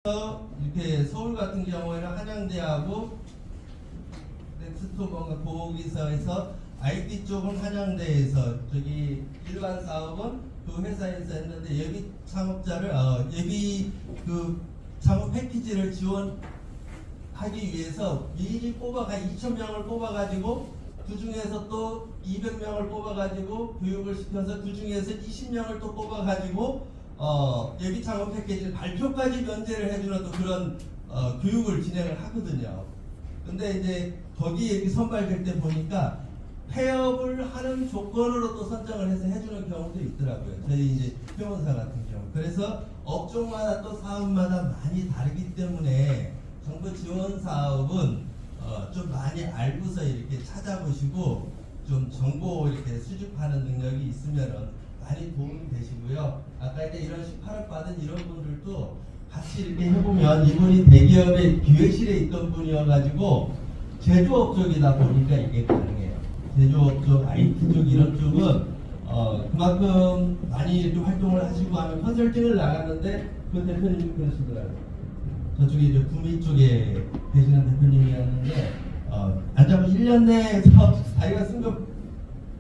이렇게 서울 같은 경우에는 한양대하고 넥스토건가 거기서 IT 쪽은 한양대에서 저기 일반 사업은 그 회사에서 했는데 예비 창업자를 예비 그 창업 패키지를 지원하기 위해서 미리 뽑아가 2,000명을 뽑아가지고 그 중에서 또 200명을 뽑아가지고 교육을 시켜서 그 중에서 20명을 또 뽑아가지고 예비 창업 패키지 발표까지 면제를 해주는 또 그런 교육을 진행을 하거든요. 근데 이제 거기에 선발될 때 보니까 폐업을 하는 조건으로 또 선정을 해서 해주는 경우도 있더라고요. 저희 이제 표본사 같은 경우. 그래서 업종마다 또 사업마다 많이 다르기 때문에 정부 지원 사업은 좀 많이 알고서 이렇게 찾아보시고 좀 정보 이렇게 수집하는 능력이 있으면은 많이 도움이 되시고요. 아까 이제 이런 18억 받은 이런 분들도 같이 이렇게 해보면 이분이 대기업의 기획실에 있던 분이어가지고 제조업 쪽이다 보니까 이게 가능해요. 제조업 쪽, IT 쪽 이런 쪽은 그만큼 많이 이렇게 활동을 하시고 하면 컨설팅을 나갔는데 그 대표님이 그러시더라고요. 저쪽에 이제 구미 쪽에 계시는 대표님이었는데 안 잡으면 1년 내에 자기가 쓴 거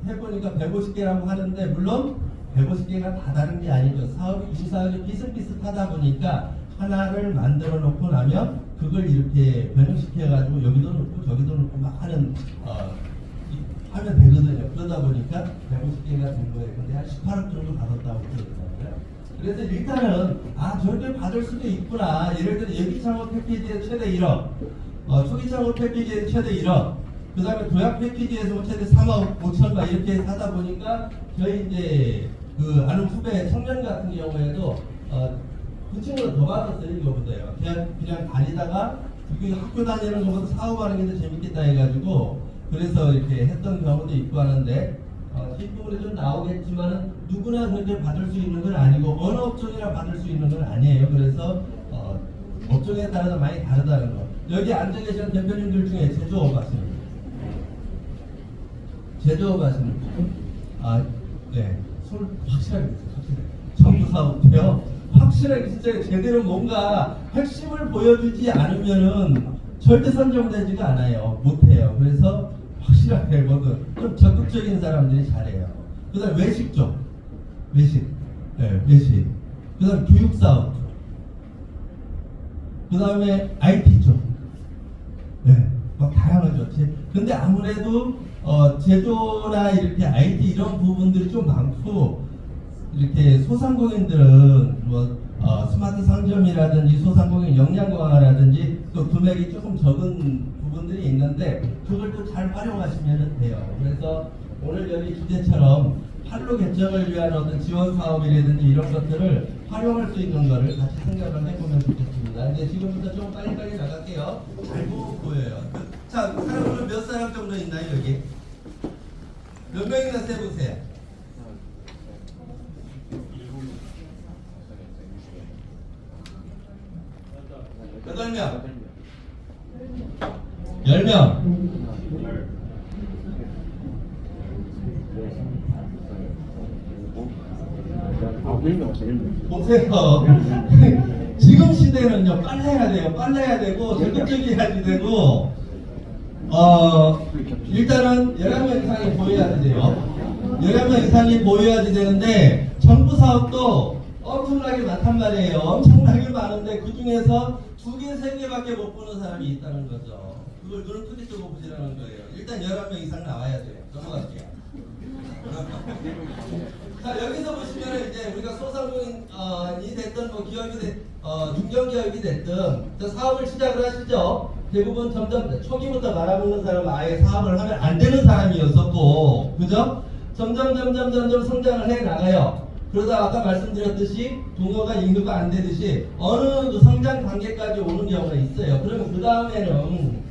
해보니까 150개라고 하는데 물론 150개가 다 다른 게 아니죠. 이 사업이 비슷비슷하다 보니까 하나를 만들어 놓고 나면 그걸 이렇게 변형시켜가지고 여기도 넣고 저기도 넣고 막 하면 되거든요. 그러다 보니까 150개가 된 거예요. 근데 한 18억 정도 받았다고 그러더라고요. 그래서 일단은 저렇게 받을 수도 있구나. 예를 들어 예비 창업 패키지에 최대 1억, 초기 창업 패키지에 최대 1억, 그 다음에 도약 패키지에서 최대 3억 5천만 이렇게 하다 보니까 저희 이제 그 아는 후배 청년 같은 경우에도 그 친구가 더 받았어요. 이거보다요. 그냥 다니다가 학교 다니는 것보다 사업하는 게 더 재밌겠다 해가지고 그래서 이렇게 했던 경우도 있고 하는데 실적으로 좀 나오겠지만은 누구나 그렇게 받을 수 있는 건 아니고 어느 업종이나 받을 수 있는 건 아니에요. 그래서 업종에 따라서 많이 다르다는 거. 여기 앉아 계시는 대표님들 중에 제조업 하시는 분, 제조업 하시는 분, 네, 손 확실하게 있어요. 확실해. 정부 사업도요. 확실하게 진짜 제대로 뭔가 핵심을 보여주지 않으면은 절대 선정되지가 않아요. 못해요. 그래서 확실하게 뭐든 좀 적극적인 사람들이 잘해요. 그 다음 외식 쪽, 외식. 그 다음 교육 사업 쪽. 그 다음에 IT 쪽. 네, 막 다양하죠. 근데 아무래도 제조나 이렇게 IT 이런 부분들이 좀 많고 이렇게 소상공인들은 뭐 스마트 상점이라든지 소상공인 역량 강화라든지 또 금액이 조금 적은 부분들이 있는데 그걸 또 잘 활용하시면 돼요. 그래서 오늘 여기 주제처럼 판로 개척을 위한 어떤 지원 사업이라든지 이런 것들을 활용할 수 있는 거를 같이 생각을 해보면 좋겠습니다. 이제 지금부터 좀 빨리빨리 나갈게요. 잘 보여요. 자, 사람들은 몇 사람 정도 있나요, 여기? 몇 명이나 세보세요. 8명. 10명. 보세요. 지금 시대는요, 빨라야 돼요. 빨라야 되고, 적극적이어야 되고, 일단은 11명 이상이 보여야 돼요. 11명 이상이 보여야 되는데, 정부 사업도 엄청나게 많단 말이에요. 엄청나게 많은데, 그 중에서 2개, 3개밖에 못 보는 사람이 있다는 거죠. 그걸 눈을 크게 뜨고 보시라는 거예요. 일단 11명 이상 나와야 돼요. 넘어갈게요. 자, 여기서 보시면 이제 우리가 소상공인이 됐든 뭐 기업이 중견기업이 됐든 사업을 시작을 하시죠. 대부분 점점 초기부터 말아먹는 사람은 아예 사업을 하면 안 되는 사람이었었고, 그죠? 점점 성장을 해 나가요. 그러다 아까 말씀드렸듯이 동요가 인구가 안 되듯이 어느 그 성장 단계까지 오는 경우가 있어요. 그러면 그 다음에는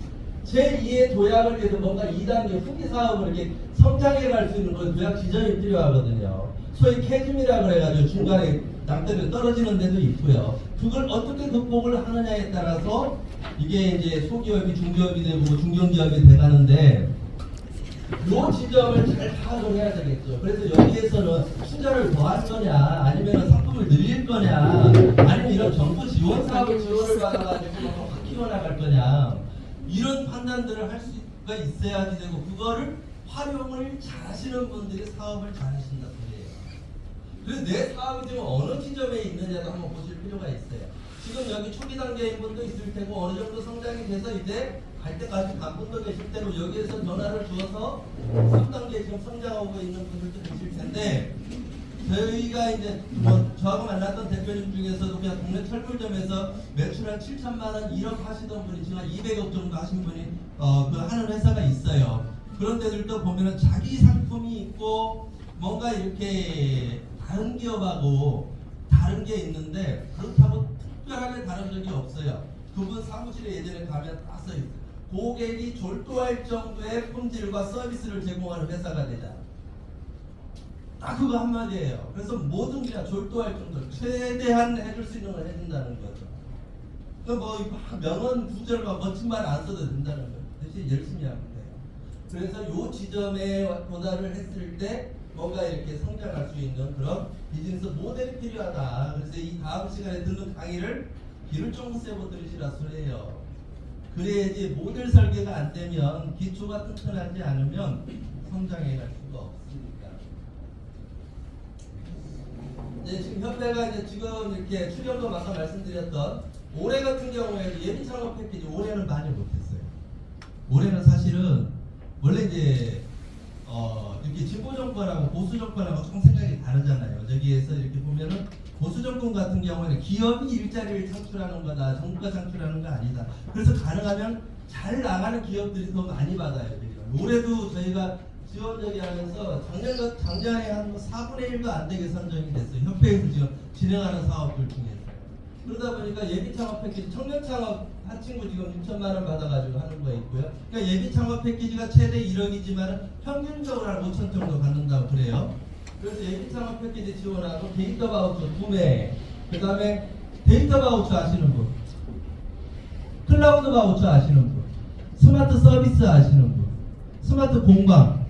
제2의 도약을 위해서 뭔가 2단계 후기 사업을 이렇게 성장해 갈 수 있는 건 도약 지점이 필요하거든요. 소위 캐즘이라 그래가지고 중간에 남들이 떨어지는 데도 있고요. 그걸 어떻게 극복을 하느냐에 따라서 이게 이제 소기업이 중기업이 되고 중견기업이 돼가는데 요 지점을 잘 파악을 해야 되겠죠. 그래서 여기에서는 투자를 더 할 거냐, 아니면 상품을 늘릴 거냐, 아니면 이런 정부 지원 사업 지원을 받아가지고 확 키워나갈 거냐, 이런 판단들을 할 수가 있어야지 되고, 그거를 활용을 잘 하시는 분들이 사업을 잘 하신다 소리예요. 그래서 내 사업이 지금 어느 지점에 있느냐도 한번 보실 필요가 있어요. 지금 여기 초기 단계인 분도 있을 테고, 어느 정도 성장이 돼서 이제 갈 때까지 간 분도 계실 테고, 여기에서 변화를 주어서 3단계 지금 성장하고 있는 분들도 계실 텐데, 저희가 이제 저하고 만났던 대표님 중에서도 그냥 동네 철물점에서 매출 한 7천만 원, 1억 하시던 분이 지금 한 200억 정도 하신 분이 그 하는 회사가 있어요. 그런 데들도 보면은 자기 상품이 있고 뭔가 이렇게 다른 기업하고 다른 게 있는데, 그렇다고 특별하게 다른 적이 없어요. 그분 사무실에 예전에 가면 딱 써있어요. 고객이 졸도할 정도의 품질과 서비스를 제공하는 회사가 되자. 딱 그거 한마디예요. 그래서 모든 게 졸도할 정도, 최대한 해줄 수 있는 걸 해준다는 거죠. 뭐 명언 구절 막 멋진 말 안 써도 된다는 거예요. 대신 열심히 하면 돼요. 그래서 요 지점에 도달을 했을 때 뭔가 이렇게 성장할 수 있는 그런 비즈니스 모델이 필요하다. 그래서 이 다음 시간에 듣는 강의를 귀를 쫑 세고 들으시라 소리예요. 그래야지 모델 설계가 안 되면, 기초가 튼튼하지 않으면 성장해 갈 수가 없으니까. 네, 지금 협회가 이제 지금 이렇게 출연금 아까 말씀드렸던 올해 같은 경우에는 예비 창업 패키지 올해는 많이 못했어요. 올해는 사실은 원래 이제 이렇게 진보 정권하고 보수 정권하고 좀 생각이 다르잖아요. 저기에서 이렇게 보면은 보수 정권 같은 경우에는 기업이 일자리를 창출하는 거다, 정부가 창출하는 거 아니다. 그래서 가능하면 잘 나가는 기업들이 더 많이 받아요. 올해도 저희가 지원적이 하면서 작년에 한 4분의 1도 안 되게 선정이 됐어요. 협회에서 지금 진행하는 사업들 중에서. 그러다 보니까 예비 창업 패키지, 청년 창업 한 친구 지금 6천만 원 받아가지고 하는 거 있고요. 그러니까 예비 창업 패키지가 최대 1억이지만 평균적으로 한 5천 정도 받는다고 그래요. 그래서 예비 창업 패키지 지원하고 데이터 바우처 2매, 그 다음에 데이터 바우처 아시는 분, 클라우드 바우처 아시는 분, 스마트 서비스 아시는 분, 스마트 공방.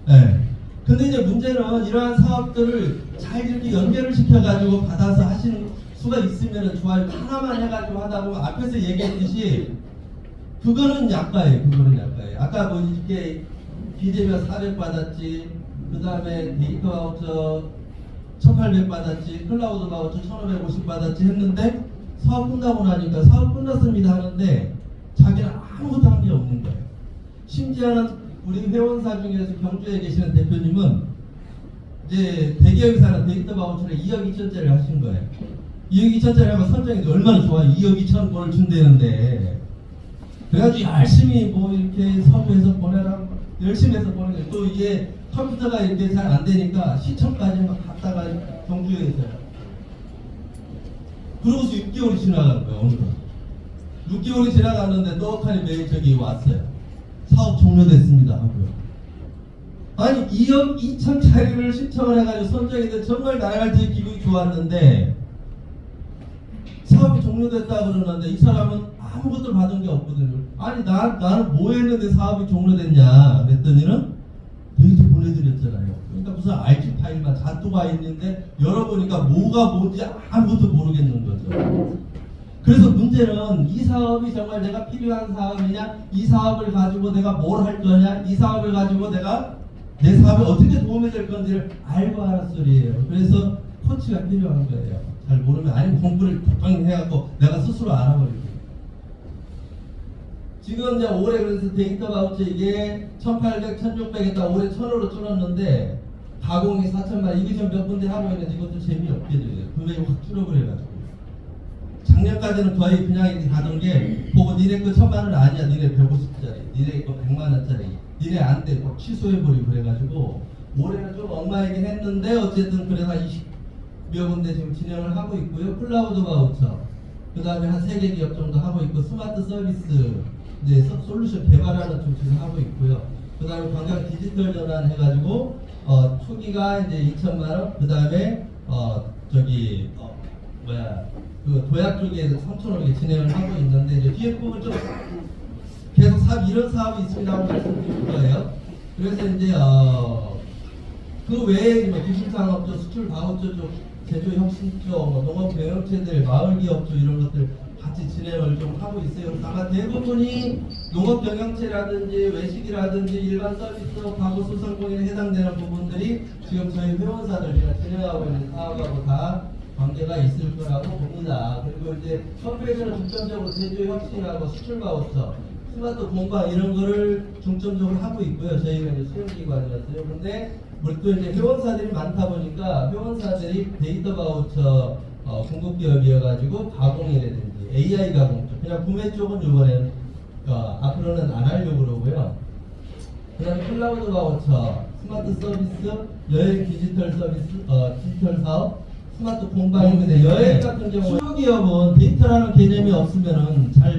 네. 근데 이제 문제는 이러한 사업들을 잘 이렇게 연결을 시켜가지고 받아서 하시는 수가 있으면 좋아요. 하나만 해가지고 하다 보면 앞에서 얘기했듯이 그거는 약가예요. 그거는 약가예요. 아까 뭐 이렇게 비대면 400 받았지, 그 다음에 데이터 바우처 1800 받았지, 클라우드 바우처 1550 받았지 했는데, 사업 끝나고 나니까 사업 끝났습니다 하는데 자기는 아무것도 한 게 없는 거예요. 심지어는 우리 회원사 중에서 경주에 계시는 대표님은 이제 대기업에서는 데이터 바우처를 2억 2천짜리 하신 거예요. 2억 2천짜리 하면 선정이 얼마나 좋아요. 2억 2천 원을 준대는데, 그래가지고 열심히 뭐 이렇게 서부해서 보내라, 열심히 해서 보내는 거예요. 또 이게 컴퓨터가 이렇게 잘 안 되니까 시청까지 막 갔다가 경주에서요. 그러고서 6개월이 지나간 거예요. 어느덧 6개월이 지나갔는데 떡하니 매일 저기 왔어요. 사업 종료됐습니다 하고요. 아니 2억 2천짜리를 신청을 해가지고 선정인데 정말 나라갈 기분이 좋았는데 사업이 종료됐다 그러는데 이 사람은 아무것도 받은 게 없거든요. 아니 나는 뭐 했는데 사업이 종료됐냐 그랬더니는 데이터 보내드렸잖아요. 그러니까 무슨 RG 파일만 잔뜩 와 있는데 열어보니까 뭐가 뭔지 아무것도 모르겠는 거죠. 그래서 문제는 이 사업이 정말 내가 필요한 사업이냐, 이 사업을 가지고 내가 뭘 할 거냐, 이 사업을 가지고 내가 내 사업에 어떻게 도움이 될 건지를 알고 하란 소리예요. 그래서 코치가 필요한 거예요. 잘 모르면 아니면 공부를 적당히 해갖고 내가 스스로 알아버리고. 지금 이제 올해 그래서 데이터 바우처 이게 1,800, 1,600 했다 올해 1,000으로 줄었는데 가공이 4천만, 이게 좀 몇 군데 하고 있는데 이것도 재미없게 돼요. 금액이 확 줄어버려가지고. 작년까지는 거의 그냥 이렇게 가던 게 보고 니네 거 1,000만 원 아니야, 니네 150짜리, 니네 거 100만 원짜리, 니네 안 돼, 꼭 취소해버리고 그래가지고 올해는 좀 엉망이긴 했는데 어쨌든 그래서 20여 군데 지금 진행을 하고 있고요. 클라우드 바우처, 그 다음에 한 3개 기업 정도 하고 있고, 스마트 서비스 이제 솔루션 개발하는 쪽 지금 하고 있고요. 그 다음에 관광 디지털 전환 해가지고 초기가 이제 2천만 원, 그 다음에 그 도약 쪽에서 3,500개 진행을 하고 있는데 이제 뒤에 부분 좀 계속 이런 사업이 있습니다 하고 말씀드릴 거예요. 그래서 이제 그 외에 뭐 기술산업조, 수출 바우처 쪽, 제조혁신쪽, 뭐 농업경영체들, 마을기업쪽 이런 것들 같이 진행을 좀 하고 있어요. 그래서 아마 대부분이 농업경영체라든지 외식이라든지 일반 서비스, 가구 소상공인에 해당되는 부분들이 지금 저희 회원사들이랑 진행하고 있는 사업하고 다 관계가 있을 거라고 봅니다. 그리고 이제 협회에서는 중점적으로 제조혁신하고 수출 바우처, 스마트 공방 이런 거를 중점적으로 하고 있고요. 저희가 이제 수행기관이었어요. 근데 우리 또 이제 회원사들이 많다 보니까 회원사들이 데이터 바우처 공급기업이어가지고 가공이라든지 AI 가공 쪽, 그냥 구매 쪽은 이번에는 앞으로는 안 하려고 그러고요. 그다음에 클라우드 바우처, 스마트 서비스, 여행 디지털 서비스, 디지털 사업, 스마트 공방인데 여행 같은 경우 수기업은 데이터라는 개념이 없으면은 잘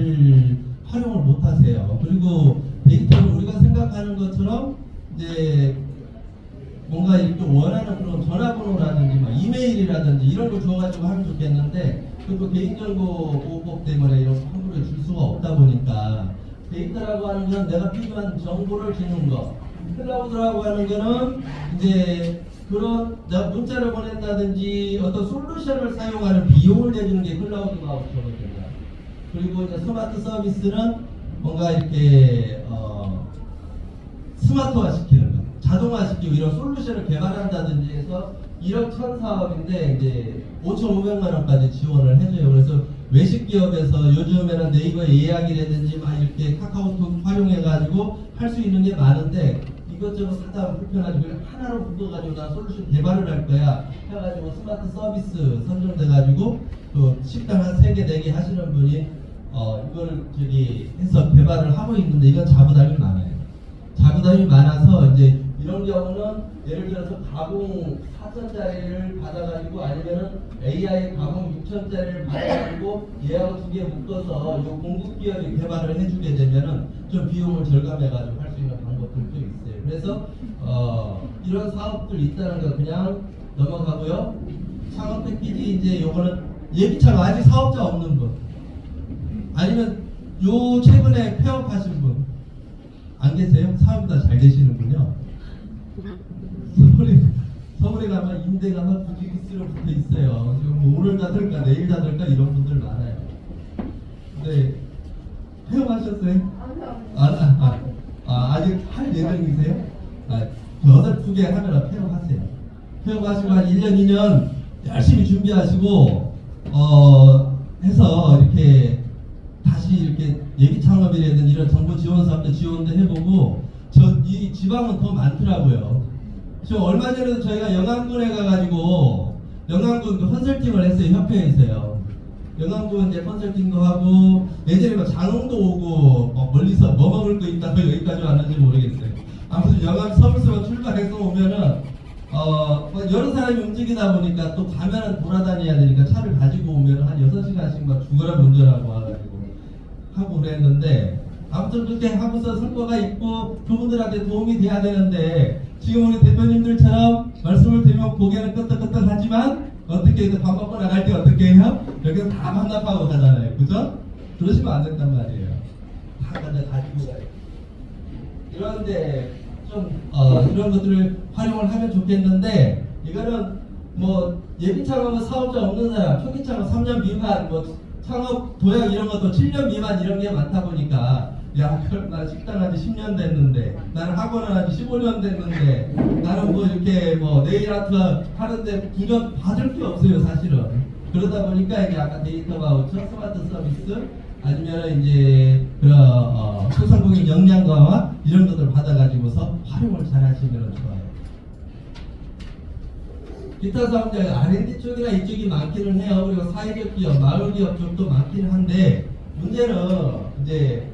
활용을 못 하세요. 그리고 데이터를 우리가 생각하는 것처럼 이제 뭔가 이렇게 원하는 그런 전화번호라든지 막 이메일이라든지 이런 거 줘가지고 하면 좋겠는데 그리고 개인정보 보호법 때문에 이런 거 함부로 줄 수가 없다 보니까 데이터라고 하는 건 내가 필요한 정보를 주는 거, 클라우드라고 하는 거는 이제 그런 내가 문자를 보낸다든지 어떤 솔루션을 사용하는 비용을 내주는 게 클라우드 바우처거든요. 그리고 이제 스마트 서비스는 뭔가 이렇게 스마트화 시키는 거, 자동화 시키고 이런 솔루션을 개발한다든지 해서 1억 1천 사업인데 이제 5,500만 원까지 지원을 해줘요. 그래서 외식 기업에서 요즘에는 네이버 예약이라든지 막 이렇게 카카오톡 활용해가지고 할 수 있는 게 많은데 이것저것 하다 불편하지 그냥 하나로 묶어가지고 나 솔루션 개발을 할 거야 해가지고 스마트 서비스 선정돼가지고 그 식당 한 3개 4개 하시는 분이 이걸 저기 해서 개발을 하고 있는데 이건 자부담이 많아요. 자부담이 많아서 이제 이런 경우는 예를 들어서 가공 4천짜리를 받아가지고 아니면은 AI 가공 6천짜리를 받아가지고 얘하고 2개 묶어서 이 공급기업이 개발을 해주게 되면은 좀 비용을 절감해가지고 할 수 있는 방법들도 있어요. 그래서 이런 사업들 있다는 거 그냥 넘어가고요. 창업 패키지 이제 요거는 예비창업 아직 사업자 없는 분 아니면 요 최근에 폐업하신 분 안 계세요? 사업이 다 잘 되시는군요. 서울에 가면 임대가 막 부지기수로 붙어 있어요. 지금 뭐 오늘 닫을까 내일 닫을까 이런 분들 많아요. 근데 폐업하셨어요? 아직 할 예정이세요? 어설프게 하면 폐업하세요. 폐업하시고 한 1년 2년 열심히 준비하시고 해서 이렇게 다시 이렇게 예비 창업이라든 이런 정부 지원 사업도 지원도 해보고 이 지방은 더 많더라고요. 저 얼마 전에도 저희가 영암군에 가가지고 영암군 그 컨설팅을 했어요. 협회에서요. 영암군 이제 컨설팅도 하고 예전에 막 장흥도 오고 멀리서 뭐 먹을 거 있다고 여기까지 왔는지 모르겠어요. 아무튼 영암 서울서 출발해서 오면은 여러 사람이 움직이다 보니까 또 가면은 돌아다녀야 되니까 차를 가지고 오면 한 6시간씩 막 죽어라 운전하고 와가지고 하고 그랬는데 아무튼 그렇게 하고서 성과가 있고 그분들한테 도움이 돼야 되는데 지금 우리 대표님들처럼 말씀을 드리면 고개는 끄덕끄덕하지만 어떻게 밥 먹고 나갈 때 어떻게 해요? 여기서 다 반납하고 가잖아요. 그죠? 그러시면 안 된단 말이에요. 다 가지고 가요. 그런데 좀 이런 것들을 활용을 하면 좋겠는데 이거는 뭐 예비 창업은 사업자 없는 사람, 초기 창업 3년 미만, 뭐 창업 도약 이런 것도 7년 미만 이런 게 많다 보니까 야, 그럼 나 식당 한지 10년 됐는데 나는 학원을 한지 15년 됐는데 나는 뭐 이렇게 뭐 네일 아트 하는데 9년 받을 게 없어요 사실은. 그러다 보니까 이제 아까 데이터 바우처, 스마트 서비스 아니면 이제 그런 소상공인 역량 강화 이런 것들 받아가지고서 활용을 잘 하시면 좋아요. 기타 사업자 R&D 쪽이나 이쪽이 많기는 해요. 그리고 사회적 기업, 마을 기업 쪽도 많기는 한데 문제는 이제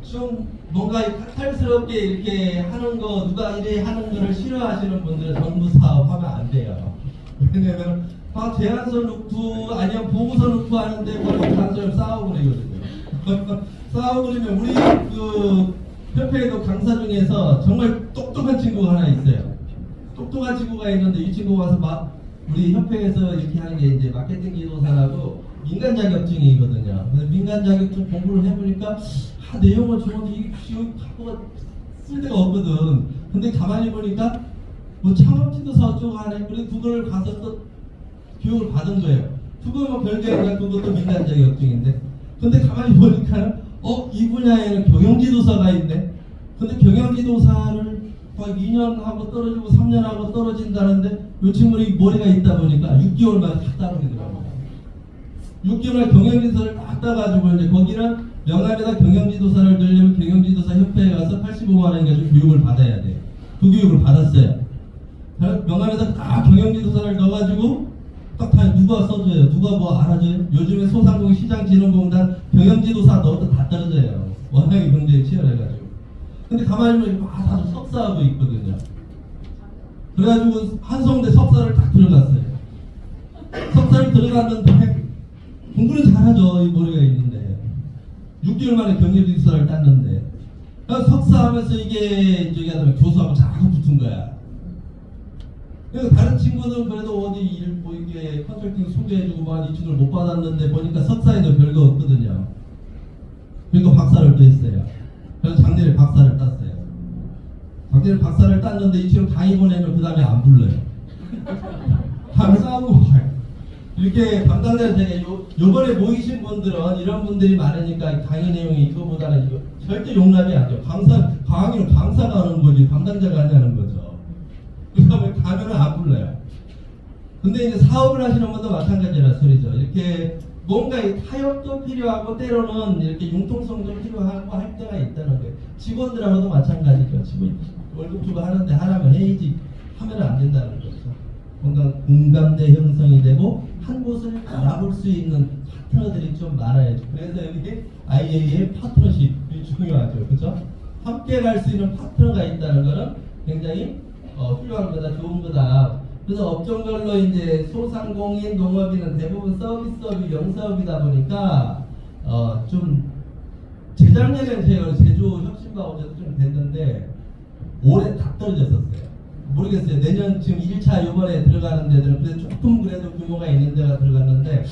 좀 뭔가 카탈스럽게 이렇게 하는 거 누가 이래 하는 거를 싫어하시는 분들은 정부 사업 하면 안 돼요. 왜냐면 제안서 넣고 아니면 보고서 넣고 하는데 뭐 강사를 싸우고 그러거든요. 싸우고 그러면 우리 그 협회에도 강사 중에서 정말 똑똑한 친구가 하나 있어요. 똑똑한 친구가 있는데 이 친구가 와서 막 우리 협회에서 이렇게 하는 게 이제 마케팅 지도사라고 민간 자격증이거든요. 그래서 민간 자격증 공부를 해보니까 내용은 좋은데 이게 갖고 쓸 데가 없거든. 근데 가만히 보니까 뭐 창업지도사 어쩌고 하네. 그래서 그걸 가서 또 교육을 받은 거예요. 그거 뭐 별게 아니라 그것도 민간 자격증인데. 근데 가만히 보니까 이 분야에는 경영지도사가 있네. 근데 경영지도사를 거의 2년 하고 떨어지고 3년 하고 떨어진다는데 요 친구는 머리가 있다 보니까 6개월 만에 다 따버리더라고요. 6개월 경영지도사를 딱 따가지고 이제 거기는 명함에다 경영지도사를 넣으려면 경영지도사 협회에 가서 85만 원 가지고 교육을 받아야 돼요. 그 교육을 받았어요. 명함에다 딱 경영지도사를 넣어가지고 딱 다 누가 써줘요. 누가 뭐 알아줘요. 요즘에 소상공인 시장진흥공단 경영지도사 넣어도 다 떨어져요. 워낙에 경쟁이 치열해가지고. 근데 가만히 보면 다들 석사하고 있거든요. 그래가지고 한성대 석사를 딱 들어갔어요. 석사를 들어갔는데 공부는 잘하죠. 이 머리가 있는데 6개월 만에 경영지도사를 땄는데 석사하면서 이게 저기 하다가 교수하고 자꾸 붙은 거야. 그러니까 다른 친구들은 그래도 어디 일 뭐 이게 컨설팅 소개해주고 막 이 친구를 못 받았는데 보니까 석사에도 별거 없거든요. 그러니까 박사를 또 했어요. 그래서 작년에 박사를 땄어요. 작년에 박사를 땄는데 이 친구 강의 보내면 그 다음에 안 불러요. 강사하고 이렇게 담당자 제가 요번에 모이신 분들은 이런 분들이 많으니까 강의 내용이 이거보다는 이거 절대 용납이 안 돼요. 강의는 강사가 하는 거지 담당자가 하냐는 거죠. 그러니까 가면은 안 불러요. 근데 이제 사업을 하시는 분도 마찬가지라 소리죠. 이렇게 뭔가 타협도 필요하고 때로는 이렇게 융통성도 필요하고 할 때가 있다는 거예요. 직원들하고도 마찬가지죠. 직원 월급 주고 하는데 하라면 해야지 하면 안 된다는 거죠. 뭔가 공감대 형성이 되고 한 곳을 알아볼 수 있는 파트너들이 좀 많아야죠. 그래서 여기 IA의 파트너십이 중요하죠. 그렇죠? 함께 갈 수 있는 파트너가 있다는 것은 굉장히 훌륭한 거다, 좋은 거다. 그래서 업종별로 이제 소상공인, 농업인은 대부분 서비스업이 영사업이다 보니까 좀 재작년에 제가 제주 혁신바우저도 좀 됐는데 올해 다 떨어졌었어요. 모르겠어요. 내년 지금 1차 요번에 들어가는 데들은 그래도 조금 그래도 규모가 있는 데가 들어갔는데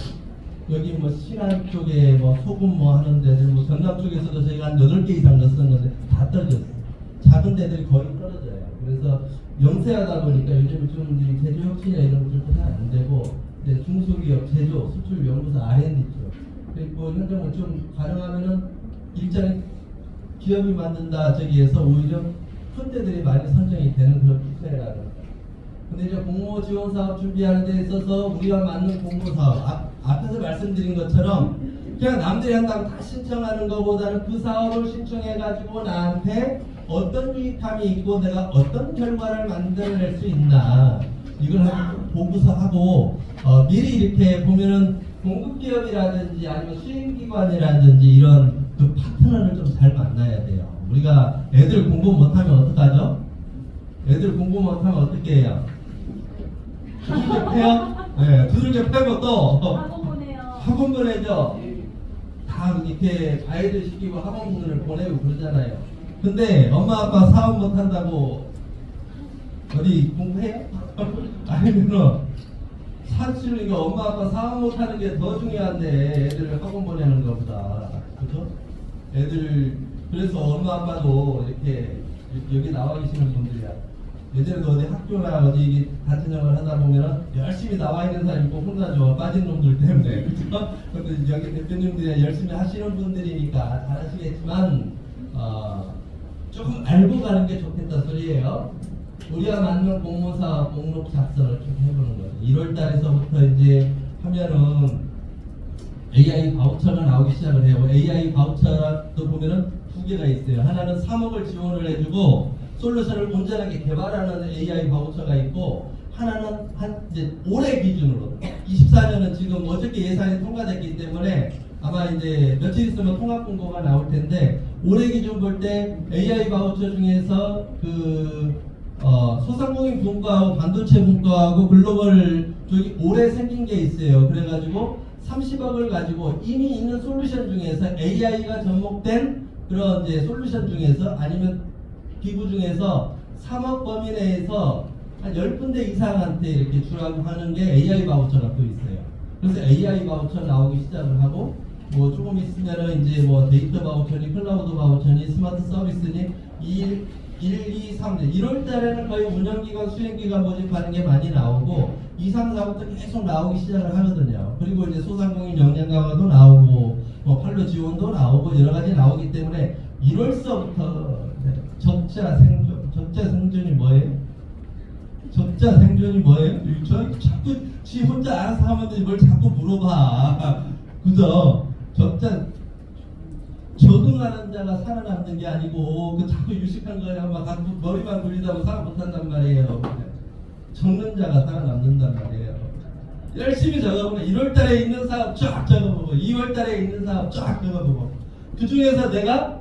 여기 뭐 신안 쪽에 뭐 소금 뭐 하는 데들 뭐 전남 쪽에서도 저희가 한 8개 이상 넣었었는데 다 떨어졌어요. 작은 데들이 거의 떨어져요. 그래서 영세하다 보니까 요즘 좀 제조 혁신이나 이런 것들도 잘 안 되고 이제 중소기업, 제조, 수출 연구소 R&D 쪽 그리고 현장은 좀 가능하면은 일자리 기업이 만든다 저기에서 오히려 큰 데들이 많이 선정이 되는 그런 추세라는 거예요. 근데 이제 공모 지원 사업 준비하는 데 있어서 우리가 맞는 공모 사업 앞에서 말씀드린 것처럼 그냥 남들이 한다고 다 신청하는 것보다는 그 사업을 신청해 가지고 나한테 어떤 유익함이 있고 내가 어떤 결과를 만들어낼 수 있나 이걸 보고서 하고 미리 이렇게 보면은 공급기업이라든지 아니면 수행기관이라든지 이런 그 파트너를 좀 잘 만나야 돼요. 우리가 애들 공부 못하면 어떡하죠? 애들 공부 못하면 어떻게 해요? 두들겨 패요? 네, 두들겨 패고 또 학원 보내요. 학원 보내죠. 다 이렇게 아이들 시키고 학원을 보내고 그러잖아요. 근데 엄마 아빠 사업 못한다고 어디 공부해요? 아니면은 사실은 이거 엄마 아빠 사업 못하는 게 더 중요한데 애들을 학원 보내는 것보다 그죠? 애들 그래서 엄마 아빠도 이렇게 여기 나와 계시는 분들이야. 예전에도 어디 학교나 어디 같은 영을 하다 보면은 열심히 나와 있는 사람 있고 혼자 좀 빠진 놈들 때문에 그죠? 근데 여기 대표님들이 열심히 하시는 분들이니까 잘하시겠지만 조금 알고 가는 게 좋겠다 소리예요. 우리가 맞는 공모사 목록 작성을 좀 해보는 거예요. 1월 달에서부터 이제 하면은 AI 바우처가 나오기 시작을 해요. AI 바우처도 보면은 두 개가 있어요. 하나는 3억을 지원을 해주고 솔루션을 온전하게 개발하는 AI 바우처가 있고 하나는 이제 올해 기준으로 24년은 지금 어저께 예산이 통과됐기 때문에 아마 이제 며칠 있으면 통합 공고가 나올 텐데 올해 기준 볼 때 AI 바우처 중에서 소상공인 분과하고 반도체 분과하고 글로벌 쪽이 올해 생긴 게 있어요. 그래가지고 30억을 가지고 이미 있는 솔루션 중에서 AI가 접목된 그런 이제 솔루션 중에서 아니면 기부 중에서 3억 범위 내에서 한 10군데 이상한테 이렇게 주라고 하는 게 AI 바우처가 또 있어요. 그래서 AI 바우처 나오기 시작을 하고 뭐 조금 있으면은 이제 뭐 데이터 바우처니 클라우드 바우처니 스마트 서비스니 1, 2, 3, 1월 달에는 거의 운영기관, 수행기관 모집하는 게 많이 나오고 2, 3, 4부터 계속 나오기 시작을 하거든요. 그리고 이제 소상공인 역량 강화도 나오고 뭐 판로 지원도 나오고 여러 가지 나오기 때문에 1월서부터 적자 생존이 뭐예요? 적자 생존이 뭐예요? 저 자꾸 지 혼자 알아서 하면 되지 뭘 자꾸 물어봐. 그죠? 적자 적응하는 자가 살아남는 게 아니고 그 자꾸 유식한 거냐 막 자꾸 머리만 굴리다고 살아 못한단 말이에요. 적는 자가 살아남는단 말이에요. 열심히 적어보면 1월달에 있는 사업 쫙 적어보고 2월달에 있는 사업 쫙 적어보고 그 중에서 내가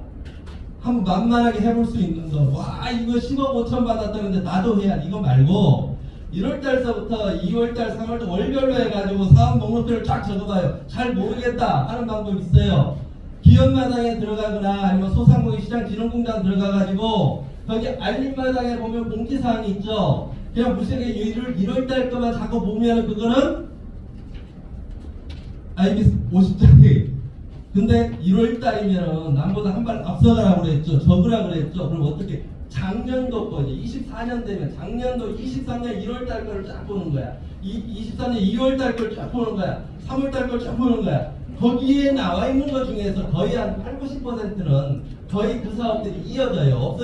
한번 만만하게 해볼 수 있는 거, 와 이거 10억 5천 받았다는데 나도 해야 이거 말고 1월달서부터 2월달 3월달 월별로 해가지고 사업 목록들을 쫙 적어봐요. 잘 모르겠다 하는 방법 있어요. 기업마당에 들어가거나 아니면 소상공인 시장진흥공단 들어가가지고 거기 알림마당에 보면 공지사항이 있죠. 그냥 무색에 1월달 거만 자꾸 보면 그거는 IB 50장이 근데 1월달이면은 남보다 한 발 앞서가라고 그랬죠. 적으라고 그랬죠. 그럼 어떻게 작년도 거지 24년 되면 작년도 23년 1월달 거를 쫙 보는 거야. 24년 2월달 걸 쫙 보는 거야. 3월달 걸 쫙 보는 거야. 거기에 나와 있는 것 중에서 거의 한 8, 90%는 거의 그 사업들이 이어져요.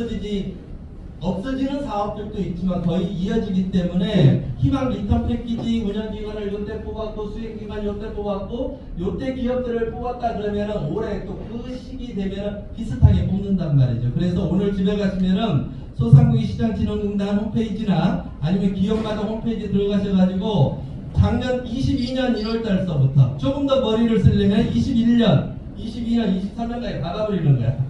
없어지는 사업들도 있지만 거의 이어지기 때문에 희망 리턴 패키지 운영기관을 요때 뽑았고 수행기관 요때 뽑았고 요때 기업들을 뽑았다 그러면은 올해 또 그 시기 되면은 비슷하게 뽑는단 말이죠. 그래서 오늘 집에 가시면은 소상공인 시장진흥공단 홈페이지나 아니면 기업마다 홈페이지 들어가셔가지고 작년 22년 1월달서부터 조금 더 머리를 쓰려면 21년, 22년, 23년까지 받아버리는 거야.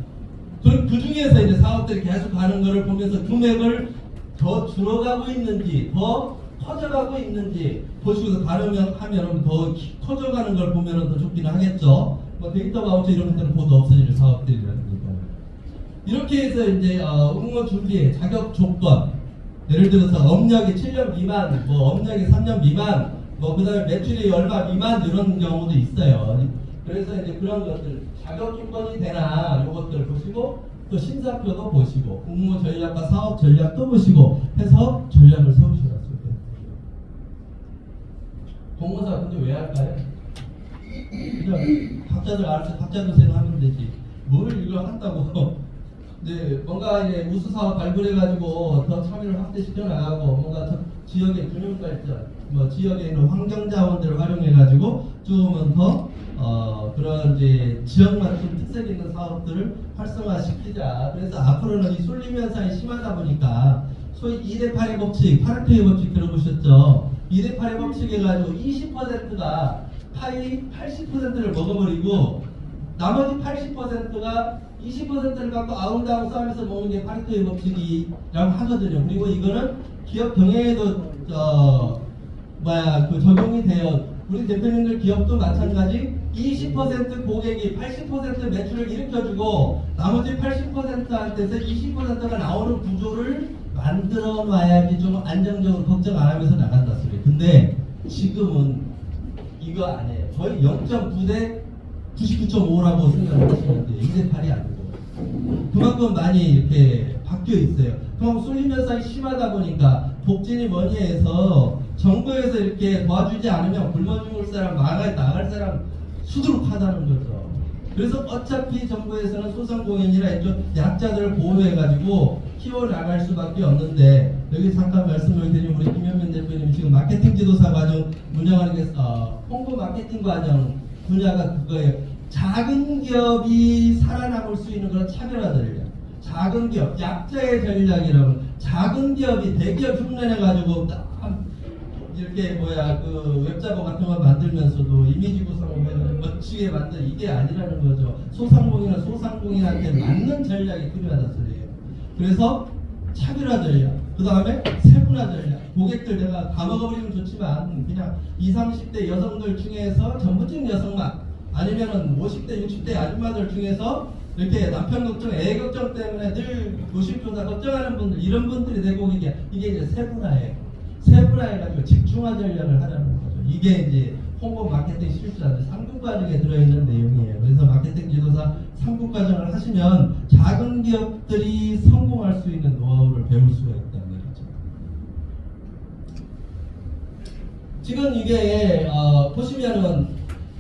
그 중에서 이제 사업들이 계속 가는 거를 보면서 금액을 더 줄어가고 있는지, 더 커져가고 있는지 보시고서 다르면 하면 더 커져가는 걸 보면 더 좋기는 하겠죠. 뭐 데이터 바우처 이런 것들은 곧 없어질 사업들이라니까. 이렇게 해서 이제 응모 준비, 자격 조건, 예를 들어서 업력이 7년 미만, 뭐 업력이 3년 미만, 뭐 그다음에 매출이 얼마 미만 이런 경우도 있어요. 그래서 이제 그런 것들 자격 조건이 되나 이것들 보시고 또 심사표도 보시고 공모 전략과 사업 전략도 보시고 해서 전략을 세우시라고요. 공모사 근데 왜 할까요? 그냥 각자들 알아서 각자들 생각하면 되지. 뭘 이걸 한다고? 네, 뭔가 이제 우수 사업 발굴해가지고 더 참여를 확대시켜 나가고 뭔가 지역의 균형 발전, 뭐 지역에 있는 환경 자원들을 활용해가지고 조금은 더 그런 이제 지역만 좀 특색 있는 사업들을 활성화시키자. 그래서 앞으로는 이 쏠림 현상이 심하다 보니까 소위 2대8의 법칙, 파레토의 법칙 들어보셨죠? 2대8의 법칙 해가지고 20%가 파이 80%를 먹어버리고 나머지 80%가 20%를 갖고 아웅다웅 싸움에서 먹는 게 파레토의 법칙이라고 하거든요. 그리고 이거는 기업 경영에도 적용이 돼요. 우리 대표님들 기업도 마찬가지 20% 고객이 80% 매출을 일으켜주고 나머지 80%한테서 20%가 나오는 구조를 만들어 놔야지 좀 안정적으로 걱정 안 하면서 나간다 소리. 근데 지금은 이거 아니에요. 거의 0.9대 99.5라고 생각하시면 돼요. 2대8이 아니고 그만큼 많이 이렇게 바뀌어 있어요. 그럼 쏠림 현상이 심하다 보니까 복진이 뭐니 해서 정부에서 이렇게 도와주지 않으면 굶어 죽을 사람, 나갈 사람 수두룩하다는 거죠. 그래서 어차피 정부에서는 소상공인이나 좀 약자들을 보호해가지고 키워나갈 수밖에 없는데 여기 잠깐 말씀을 드리면 우리 김현민 대표님 지금 마케팅 지도사 과정 운영하는 게 홍보 마케팅 과정 분야가 그거예요. 작은 기업이 살아남을 수 있는 그런 차별화 전략. 작은 기업, 약자의 전략이라면 작은 기업이 대기업 흉내내가지고 이렇게 그 웹자보 같은 거 만들면서도 이미지 구성을 멋지게 만들 이게 아니라는 거죠. 소상공인은 소상공인한테 맞는 전략이 필요하다 소리예요. 그래서 차별화 전략, 그 다음에 세분화 전략. 고객들 내가 다 먹어버리면 좋지만 그냥 20, 30대 여성들 중에서 전부적인 여성만 아니면은 50대, 60대 아줌마들 중에서 이렇게 남편 걱정, 애 걱정 때문에 늘 노심초사 걱정하는 분들 이런 분들이 되고 이게 이제 세분화예요. 세분화해가지고 집중화 전략을 하라는 거죠. 이게 이제 홍보 마케팅 실수하는 3급 과정에 들어있는 내용이에요. 그래서 마케팅 지도사 3급 과정을 하시면 작은 기업들이 성공할 수 있는 노하우를 배울 수가 있다는 얘기죠. 지금 이게 보시면은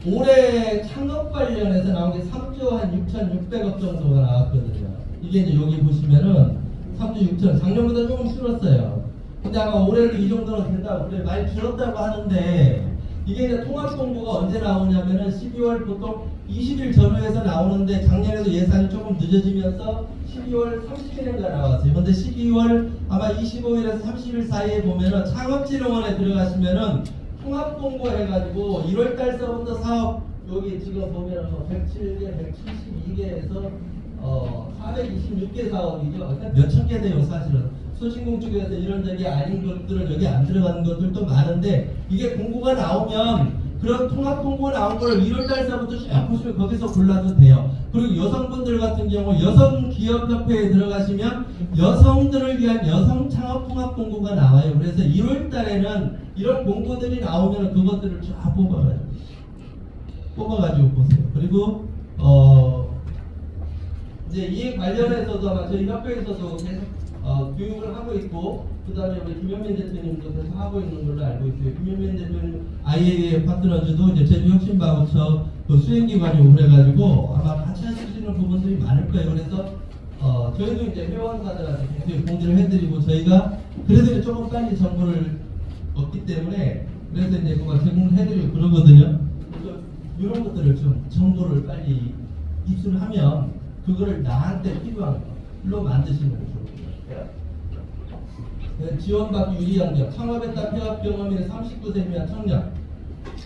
올해 창업 관련해서 나온 게 3조 한 6,600억 정도가 나왔거든요. 이게 이제 여기 보시면은 3조 6천, 작년보다 조금 줄었어요. 근데 아마 올해도 이 정도는 된다고, 그래 많이 줄었다고 하는데, 이게 이제 통합공고가 언제 나오냐면은 12월 보통 20일 전후에서 나오는데, 작년에도 예산이 조금 늦어지면서 12월 30일인가 나왔어요. 근데 12월 아마 25일에서 30일 사이에 보면은 창업진흥원에 들어가시면은 통합공고 해가지고 1월달서부터 사업, 여기 지금 보면은 107개, 172개에서 426개 사업이죠. 몇천 개 돼요, 사실은. 소신공 쪽에서 이런 적이 아닌 것들은 여기 안 들어가는 것들도 많은데, 이게 공고가 나오면 그런 통합 공고 나온 걸 1월달서부터 쭉 보시면 거기서 골라도 돼요. 그리고 여성분들 같은 경우 여성기업협회에 들어가시면 여성들을 위한 여성 창업 통합 공고가 나와요. 그래서 1월달에는 이런 공고들이 나오면 그것들을 쫙 뽑아가지고 보세요. 그리고 이제 이에 관련해서도 아마 저희 협회에서도 계속 교육을 하고 있고, 그 다음에 우리 김현민 대표님도 계속 하고 있는 걸로 알고 있어요. 김현민 대표님 IAA 파트너즈도 이제 제주혁신바우처 그 수행기관이고 그래가지고 아마 같이 하시는 부분들이 많을 거예요. 그래서 저희도 이제 회원사들한테 계속 공지를 해드리고, 저희가 그래도 이제 조금 빨리 정보를 얻기 때문에 그래서 이제 그거 제공해드리고 그러거든요. 그래서 이런 것들을 좀 정보를 빨리 입수를 하면 그거를 나한테 필요한 걸로 만드시는 게 좋을 것 같아요. 지원받기 유리환경, 창업했다 폐업 경험이 39세 미만 청년,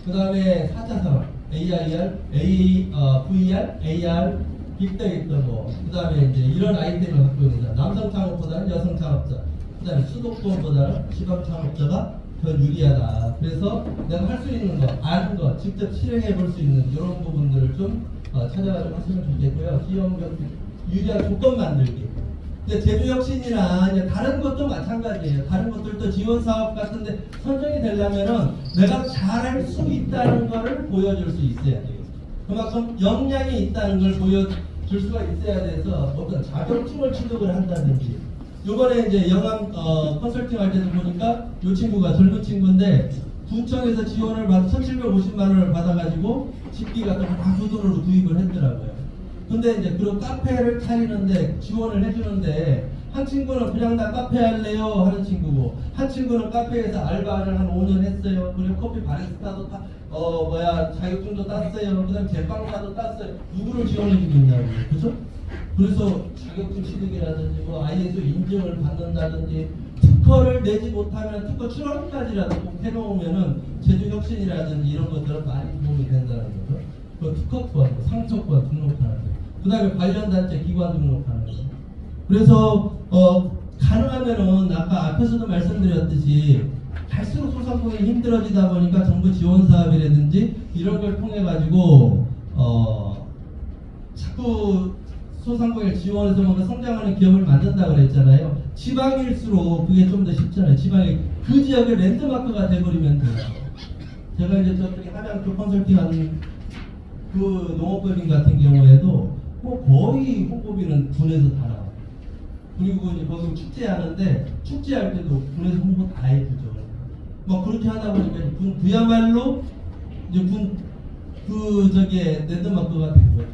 그 다음에 4차 산업, AIR, VR, AR, 빅데이터 그 다음에 이제 이런 아이템을 갖고 있는 남성 창업보다는 여성 창업자, 그 다음에 수도권보다는 지방 창업자가 더 유리하다. 그래서 내가 할 수 있는 거, 아는 거, 직접 실행해 볼 수 있는 이런 부분들을 좀 찾아가지고 하시면 좋겠고요. 지원력 유리한 조건 만들기. 근데 제주혁신이나 이제 다른 것도 마찬가지예요. 다른 것들도 지원 사업 같은데 선정이 되려면은 내가 잘할 수 있다는 것을 보여줄 수 있어야 돼요. 그만큼 역량이 있다는 걸 보여줄 수가 있어야 돼서 어떤 자격증을 취득을 한다든지. 요번에 이제 영암 컨설팅 할 때도 보니까 요 친구가 젊은 친구인데 군청에서 지원을 받아 1,750만 원을 받아가지고 집기 같은 거 다 그 돈으로 구입을 했더라고요. 근데 이제 그런 카페를 차리는데 지원을 해주는데, 한 친구는 그냥 나 카페 할래요 하는 친구고, 한 친구는 카페에서 알바를 한 5년 했어요. 그리고 커피 바리스타도 자격증도 땄어요. 그 다음에 제빵사도 땄어요. 누구를 지원해주고 있냐고. 그죠? 그래서 자격증 취득이라든지 ISO 인증을 받는다든지, 특허를 내지 못하면 특허 출원까지라도 꼭 해놓으면은 제주혁신이라든지 이런 것들은 많이 도움이 된다는 거죠. 그 특허권, 상표권 등록하는 거, 그 다음에 관련단체 기관 등록하는 거. 그래서 가능하면은 아까 앞에서도 말씀드렸듯이 갈수록 소상공인이 힘들어지다 보니까 정부 지원 사업이라든지 이런 걸 통해 가지고 자꾸 소상공인 지원해서 뭔가 성장하는 기업을 만든다고 그랬잖아요. 지방일수록 그게 좀 더 쉽잖아요. 지방이 그 지역의 랜드마크가 돼버리면 돼요. 제가 이제 저쪽에 한양쪽 컨설팅하는 그 농업법인 같은 경우에도 거의 홍보비는 군에서 다 나와요. 그리고 이제 거기 축제하는데 축제할 때도 군에서 홍보 다 해주죠. 그렇게 하다 보니까 군 그야말로 이제 랜드마크가 된 거죠.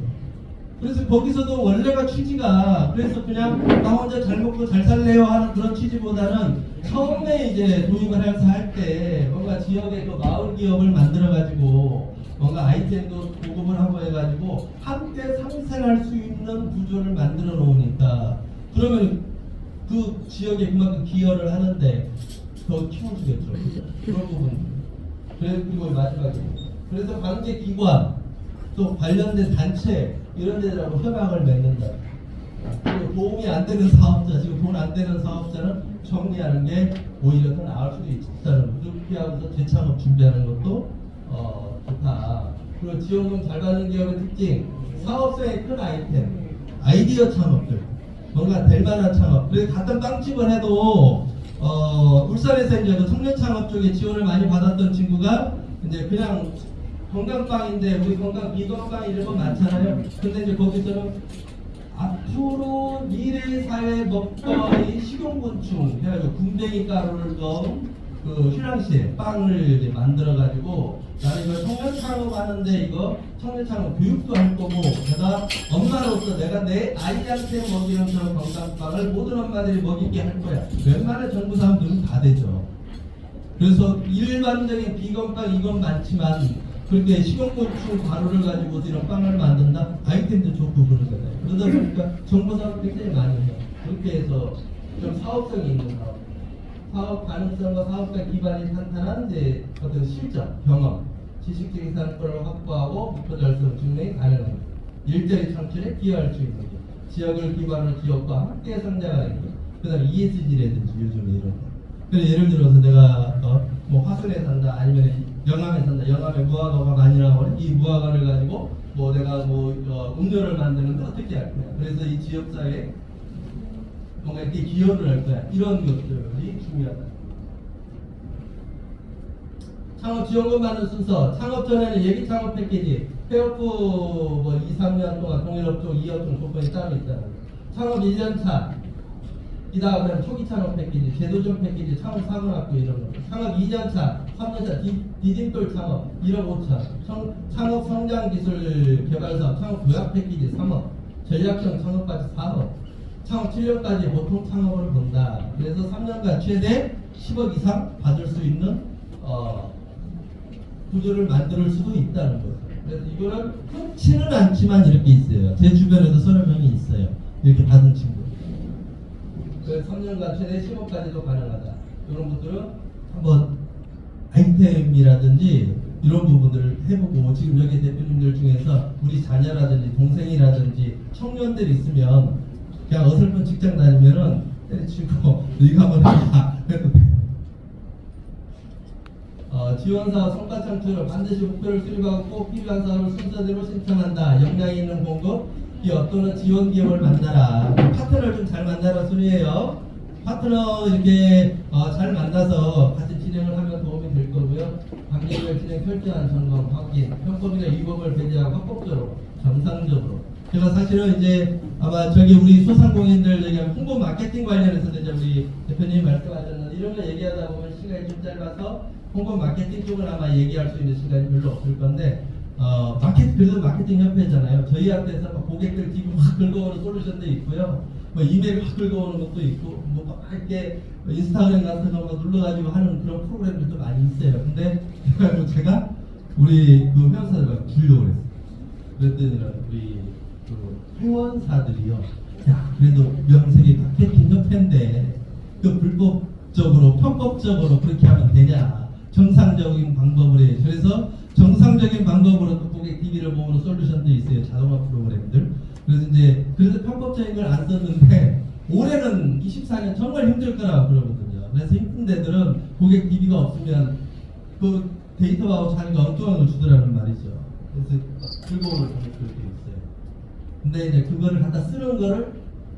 그래서 거기서도 원래가 취지가 그래서 그냥 나 혼자 잘 먹고 잘 살래요 하는 그런 취지보다는 처음에 이제 도입을 해서 할 때 뭔가 지역의 그 마을 기업을 만들어 가지고 뭔가 아이템도 보급을 하고 해가지고 함께 상생할 수 있는 구조를 만들어 놓으니까, 그러면 그 지역에 그만큼 기여를 하는데 더 키워주겠죠. 그런 부분. 그리고 마지막에 그래서 관계 기관 또 관련된 단체 이런 데들하고 협약을 맺는다. 그리고 도움이 안 되는 사업자, 지금 돈 안 되는 사업자는 정리하는 게 오히려 더 나을 수도 있다는 거죠. 그렇게 하고서 재창업 준비하는 것도 좋다. 그리고 지원금 잘 받는 기업의 특징, 사업성의 큰 아이템, 아이디어 창업들, 뭔가 될 만한 창업. 그래서 같은 빵집을 해도 울산에서 이제 그 청년 창업 쪽에 지원을 많이 받았던 친구가 이제 그냥 건강빵인데 우리 건강 비건빵 이런 거 많잖아요. 근데 이제 거기서는 앞으로 미래 사회 먹거리 식용곤충 해가지고 군뱅이 가루를 넣은 그 휘낭시에 빵을 이제 만들어가지고 나는 이거 청년 창업하는데 이거 청년 창업 교육도 할 거고 내가 엄마로서 내가 내 아이한테 먹이는 그런 건강빵을 모든 엄마들이 먹이게 할 거야. 웬만한 정부 사람들은 다 되죠. 그래서 일반적인 비건빵 이건 많지만 그렇게 식용곤충 가루를 가지고 이런 빵을 만든다? 아이템도 좋고 그러잖아요. 그러다 보니까 정부 사업 굉장히 많이 해요. 그렇게 해서 좀 사업성이 있는 사업. 사업 가능성과 사업가 기반이 탄탄한 이제 어떤 실적, 경험, 지식적인 상권을 확보하고 목표 달성 증명이 가능한 것. 일자리 창출에 기여할 수 있는 것. 지역을 기반으로 지역과 함께 성장하는 것. 그 다음에 ESG라든지 요즘에 이런 거. 그래서 예를 들어서 내가 뭐 화순에 산다 아니면 영암에 산다. 영암에 무화과가 많이 나오는 이 무화과를 가지고 뭐 내가 음료를 만드는데 어떻게 할 거야. 그래서 이 지역사회에 뭔가 이렇게 기여를 할 거야. 이런 것들이 중요하다. 창업 지원금 받는 순서. 창업 전에는 예비 창업 패키지, 폐업후 뭐 2, 3년 동안 동일업종, 2업종 조건이 따로 있다는 거예요. 창업 1년차, 이 다음에는 초기 창업 패키지, 제도적 패키지, 창업 사고 났고 이런 거. 창업 2년차, 3년차, 디딤돌 창업 1억 5천, 창업 성장 기술 개발 사업, 창업 도약 패키지 3억, 전략형 창업까지 4억. 창업 7년까지 보통 창업을 본다. 그래서 3년간 최대 10억 이상 받을 수 있는 구조를 만들 수도 있다는 거죠. 그래서 이거는 흔치는 않지만 이렇게 있어요. 제 주변에도 서너 명이 있어요. 이렇게 받은 친구. 그래서 3년간 최대 10억까지도 가능하다. 이런 것들은 한번 아이템이라든지 이런 부분들을 해보고 지금 여기 대표님들 중에서 우리 자녀라든지 동생이라든지 청년들이 있으면 그냥 어설픈 직장 다니면은 때려치고 이거 한번 해봐 해도 돼. 지원사업 성과 창출을 반드시 목표를 수립하고 꼭 필요한 사업을 순서대로 신청한다. 역량 있는 공급 기업 또는 지원 기업을 만나라. 파트너를 좀 잘 만나라 소리예요. 파트너 이렇게 잘 만나서 같이 진행을 하면 도움이 될 거고요. 관계별 진행 철저한 점검 확인, 편법이나 위법을 배제하고 합법적으로 정상적으로. 제가 사실은 이제 아마 저기 우리 소상공인들 저기 홍보 마케팅 관련해서 이제 우리 대표님이 말씀하셨는데 이런 거 얘기하다 보면 시간이 좀 짧아서 홍보 마케팅 쪽은 아마 얘기할 수 있는 시간이 별로 없을 건데 그래도 마케팅 협회잖아요. 저희한테서 고객들 지금 확 긁어오는 솔루션도 있고요. 뭐 이메일 확 긁어오는 것도 있고 뭐 이렇게 인스타그램 같은 거 눌러가지고 하는 그런 프로그램들도 많이 있어요. 근데 제가 우리 그 회원사들 주려고 그랬어요. 그랬더니 우리 그 회원사들이요. 야 그래도 명색이 마케팅 협회인데 그 불법적으로 편법적으로 그렇게 하면 되냐. 정상적인 방법을 해요. 그래서 정상적인 방법으로 또 고객 DB를 모으는 솔루션도 있어요. 자동화 프로그램들. 그래서 편법적인 걸 안 썼는데 올해는 24년 정말 힘들 거라고 그러거든요. 그래서 힘든 데들은 고객 DB가 없으면 그 데이터하고 자기가 엉뚱한 걸 주더라는 말이죠. 그래서 긁어오는 경우가 그렇게 있어요. 근데 이제 그거를 갖다 쓰는 거를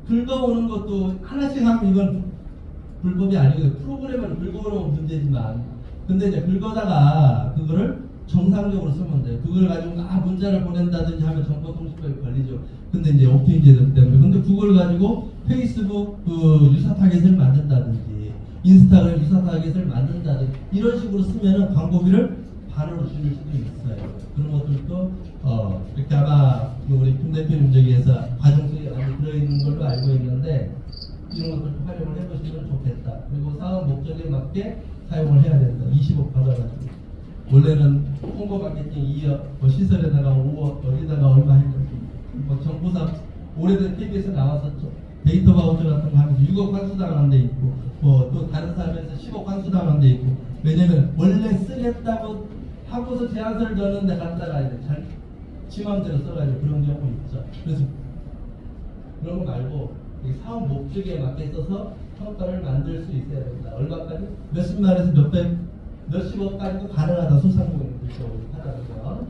긁어오는 것도 하나씩 하면 이건 불법이 아니고 프로그램을 긁어오는 문제지만 근데 이제 긁어다가 그거를 정상적으로 쓰면 돼요. 그걸 가지고 문자를 보낸다든지 하면 정보통신법에 걸리죠. 근데 이제 오프인 제도 때문에. 근데 그걸 가지고 페이스북 그 유사 타겟을 만든다든지 인스타그램 유사 타겟을 만든다든지 이런 식으로 쓰면은 광고비를 반으로 줄일 수도 있어요. 그런 것들도 이렇게 아마 우리 김 대표님 저기에서 과정 속에 많이 들어있는 걸로 알고 있는데 이런 것들도 활용을 해보시면 좋겠다. 그리고 사업 목적에 맞게 사용을 해야 된다. 20억 받아가지고 원래는 홍보 마케팅 2억, 뭐 시설에다가 5억, 어디다가 얼마 했는지 뭐 정부사 오래된 TV에서 나왔었죠. 데이터 바우처 같은 거 하면서 6억 환수당한 데 있고 뭐 또 다른 사람에서 10억 환수당한 데 있고 왜냐면 원래 쓰겠다고 하고서 제안서를 넣는데 갖다가 이제 지 맘대로 써가지고 그런 경우 있죠. 그래서 그런 거 말고 사업 목적에 맞게 써서 성과를 만들 수 있어야 된다. 얼마까지? 몇십만에서 몇십억까지도 가능하다. 소상공인들 쪽으로 하라고요.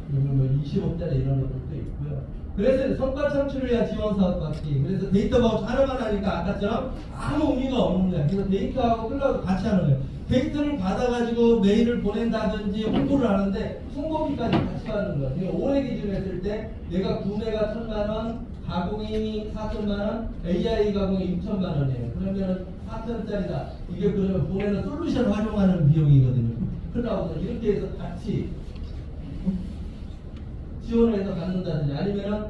그리고 뭐 20억짜리 이런 것들도 있고요. 그래서 성과 창출을 위한 지원 사업 받기. 그래서 데이터 바우처 하나만 하니까 아까처럼 아무 의미가 없는 거야. 그래서 데이터하고 클라우드 같이 하는 거예요. 데이터를 받아가지고 메일을 보낸다든지 홍보를 하는데 홍보비까지 같이 받는 거예요. 그러니까 올해 기준 했을 때 내가 구매가 1,000만 원, 가공이 4천만 원, AI 가공이 6천만 원이에요. 그러면 4천원짜리다. 이게 그러면 보내는 솔루션 활용하는 비용이거든요. 그러고 이렇게 해서 같이 지원을 해서 갖는다든지 아니면은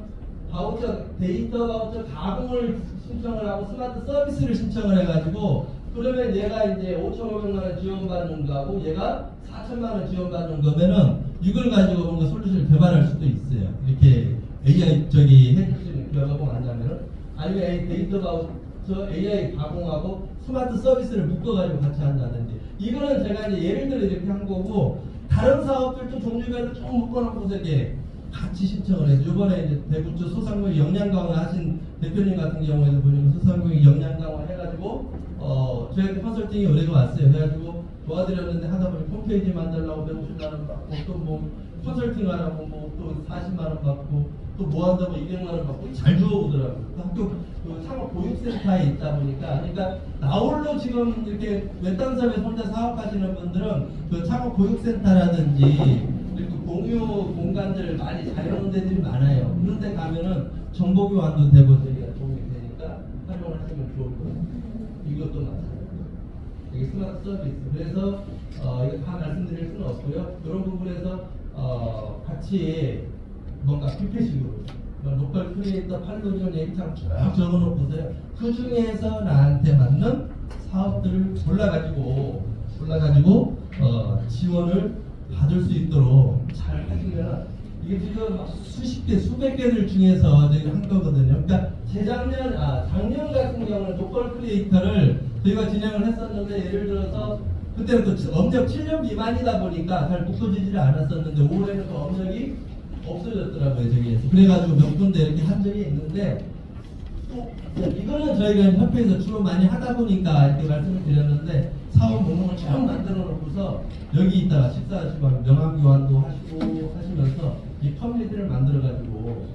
바우처, 데이터 바우처 가공을 신청을 하고 스마트 서비스를 신청을 해가지고 그러면 얘가 이제 5,500만 원 지원받는 거하고 얘가 4천만 원 지원받는 거면은 이걸 가지고 뭔가 솔루션을 개발할 수도 있어요. 이렇게 AI 해주시는 가공 한다면은 아니면 데이터 바우처 AI 가공하고 스마트 서비스를 묶어가지고 같이 한다든지 이거는 제가 이제 예를 들어 이렇게 한 거고 다른 사업들도 종류별로 좀 묶어놓고서 이렇게 같이 신청을 해서 이번에 이제 대구 쪽 소상공인 역량 강화 하신 대표님 같은 경우에도 보니까 소상공인 역량 강화 해가지고 저희한테 컨설팅이 의뢰가 왔어요. 그래가지고 도와드렸는데 하다 보니 홈페이지 만들려고 150만 원 받고 또 뭐 컨설팅 하라고 뭐 또 40만 원 받고 또 뭐 한다고 200만 원 받고 잘 주워오더라고요. 학교 그 창업 보육센터에 있다 보니까 그러니까 나홀로 지금 이렇게 외딴 사업에 혼자 사업하시는 분들은 그 창업 보육센터라든지 그리고 공유 공간들 많이 잘 해놓은 데들이 많아요. 그런 데 가면은 정보 교환도 되고 저희가 도움이 되니까 활용을 하시면 좋을 거예요. 이것도 마찬가지예요. 이게 스마트 서비스. 그래서 이거 다 말씀드릴 수는 없고요. 이런 부분에서 같이 뭔가 뷔페식으로 로컬 크리에이터 팔로전 얘기창 쭉 적어놓고서요. 그 중에서 나한테 맞는 사업들을 골라가지고 지원을 받을 수 있도록 잘 하시면 이게 지금 수십 개, 수백 개들 중에서 저희가 한 거거든요. 그러니까 작년 같은 경우는 로컬 크리에이터를 저희가 진행을 했었는데 예를 들어서 그때는 또 업력 7년 미만이다 보니까 잘 묶어지지를 않았었는데 올해는 그 업력이 없어졌더라고요. 저기에서. 그래가지고 몇 군데 이렇게 한 적이 있는데 또 이거는 저희가 협회에서 주로 많이 하다 보니까 이렇게 말씀을 드렸는데 사업 목록을 쭉 만들어 놓고서 여기 있다가 식사하시고 명함 교환도 하시고 하시면서 이 커뮤니티를 만들어 가지고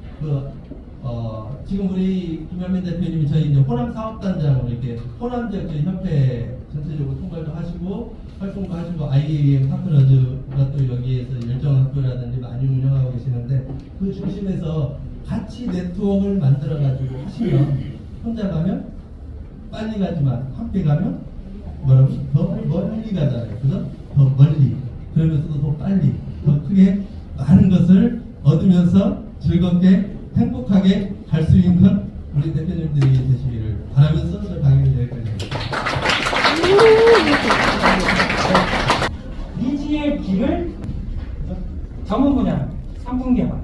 지금 우리 김현민 대표님이 저희 이제 호남 사업단장으로 이렇게 호남 지역 저희 협회 전체적으로 통과도 하시고 활동도 하시고 IAM 파트너즈가 또 여기에서 열정학교라든지 많이 운영하고 계시는데 그 중심에서 같이 네트워크를 만들어 가지고 하시면 혼자 가면 빨리 가지만 함께 가면 뭐라고? 더 멀리 가잖아요. 그죠? 더 멀리. 그러면서도 더 빨리, 더 크게 많은 것을 얻으면서 즐겁게 행복하게 갈 수 있는 우리 대표님들이 되시기를 바라면서 저 강의를 여기까지 합니다. 미지의 길을 전문 분야 3분기만.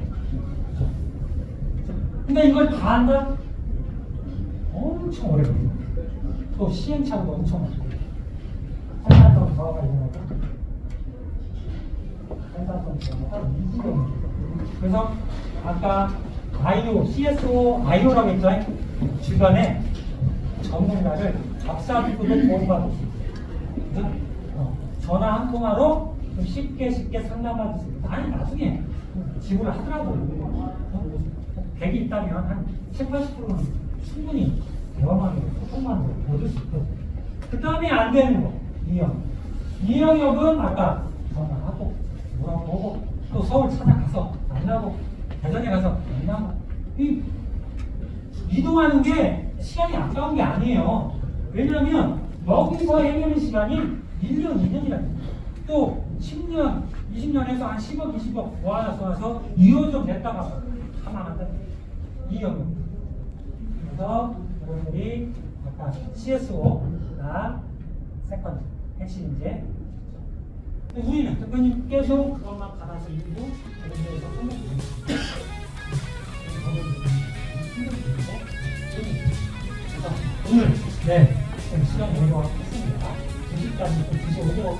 근데 이걸 다 한다? 엄청 오래 걸려. 또 시행착오도 엄청 많고. 한 달 동안 사업가 일어나고 한 달 동안 하루 20년. 그래서 아까 IO, CSO, IO라고 했죠? 주변에 전문가를 박사학위도 도움받을 수 있어요. 전화 한 통화로 좀 쉽게 상담받을 수 있어요. 아니 나중에 지불을 하더라도 100이 있다면 한 7, 80%는 충분히 대화만으로 소통만으로 얻을 수 있거든요. 그 다음에 안 되는 거 이영역은 아까 전화하고 물어보고 또 서울 찾아가서 만나고 대전에 가서 만나고 이동하는 게 시간이 아까운 게 아니에요. 왜냐하면 여기서 해내는 시간이 1년, 2년이라는 또 10년, 20년에서 한 10억, 20억 모아서 이어져 냈다가 가만한다. 이 영역. 그래서 여러분들이 아까 CSO가 세컨드 핵심인데 우리는 대표님 계속 그것만 받아서 일고 그런 데에서 오늘 좀 시간 내도록 했습니다. 2시까지 좀 드셔보도록